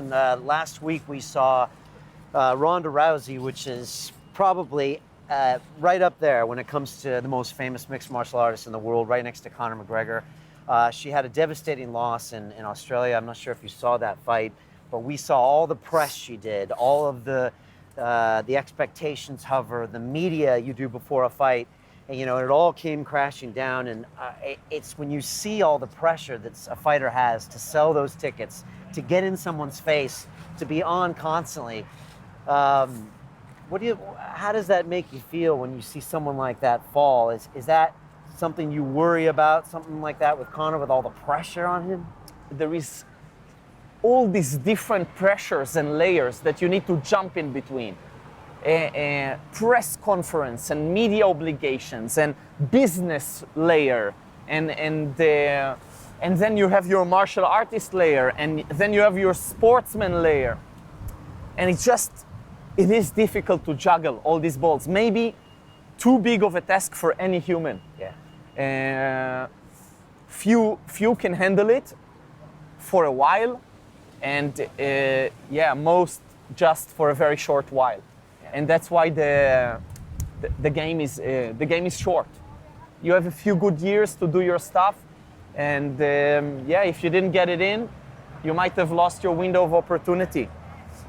question. Last week we saw Ronda Rousey, which is probably right up there when it comes to the most famous mixed martial artists in the world, right next to Conor McGregor. She had a devastating loss in Australia. I'm not sure if you saw that fight, but we saw all the press she did, all of the expectations of her, the media you do before a fight, and it all came crashing down. And it's when you see all the pressure that a fighter has to sell those tickets, to get in someone's face, to be on constantly. How does that make you feel when you see someone like that fall? Is that something you worry about, something like that with Conor, with all the pressure on him? There is all these different pressures and layers that you need to jump in between. Press conference and media obligations and business layer, and then you have your martial artist layer, and then you have your sportsman layer. And it is difficult to juggle all these balls. Maybe too big of a task for any human. Yeah. Few can handle it for a while, and most just for a very short while. Yeah. And that's why the game is short. You have a few good years to do your stuff, and if you didn't get it in, you might have lost your window of opportunity.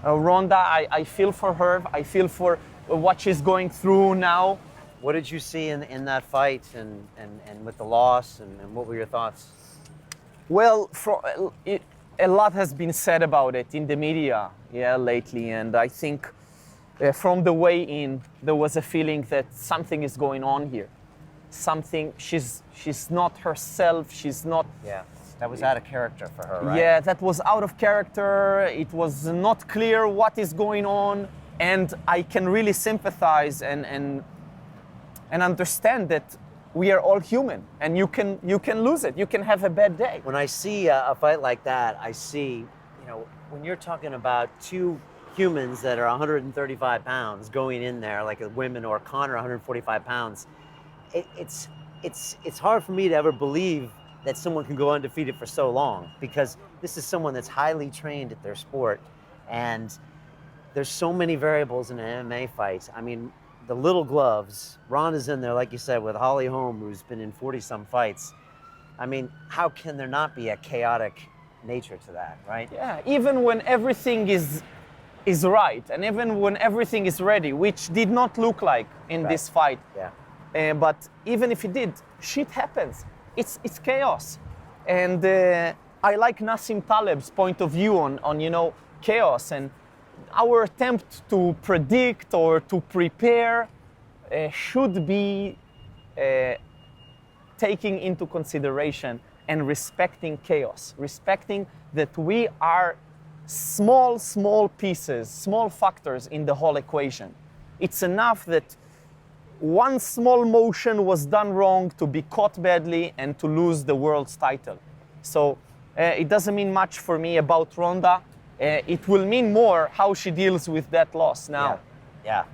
Ronda, I feel for her. I feel for what she's going through now. What did you see in that fight and with the loss, and what were your thoughts? Well, a lot has been said about it in the media lately, and I think from the way in, there was a feeling that something is going on here. She's not herself, she's not... Yeah. That was out of character for her, right? Yeah, that was out of character. It was not clear what is going on, and I can really sympathize and understand that we are all human, and you can lose it. You can have a bad day. When I see a fight like that, I see, when you're talking about two humans that are 135 pounds going in there, like a women or Conor 145 pounds, it's hard for me to ever believe that someone can go undefeated for so long, because this is someone that's highly trained at their sport, and there's so many variables in an MMA fight. I mean, the little gloves, Ronda's in there, like you said, with Holly Holm, who's been in 40-some fights. I mean, how can there not be a chaotic nature to that, right? Yeah, even when everything is right, and even when everything is ready, which did not look like in this fight. Yeah. But even if it did, shit happens. It's chaos, and I like Nassim Taleb's point of view on chaos, and our attempt to predict or to prepare should be taking into consideration and respecting chaos, respecting that we are small pieces, small factors in the whole equation. It's enough that one small motion was done wrong to be caught badly and to lose the world's title. So it doesn't mean much for me about Ronda. It will mean more how she deals with that loss now. Yeah.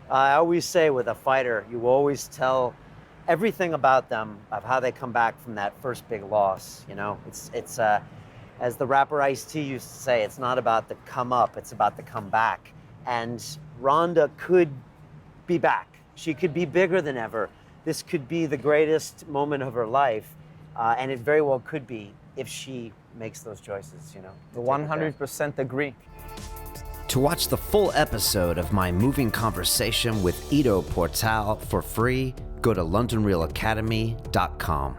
I always say with a fighter, you always tell everything about them, of how they come back from that first big loss. It's as the rapper Ice-T used to say, it's not about the come up, it's about the come back. And Ronda could be back. She could be bigger than ever. This could be the greatest moment of her life, and it very well could be if she makes those choices, 100% agree. To watch the full episode of my moving conversation with Ido Portal for free, go to LondonRealAcademy.com.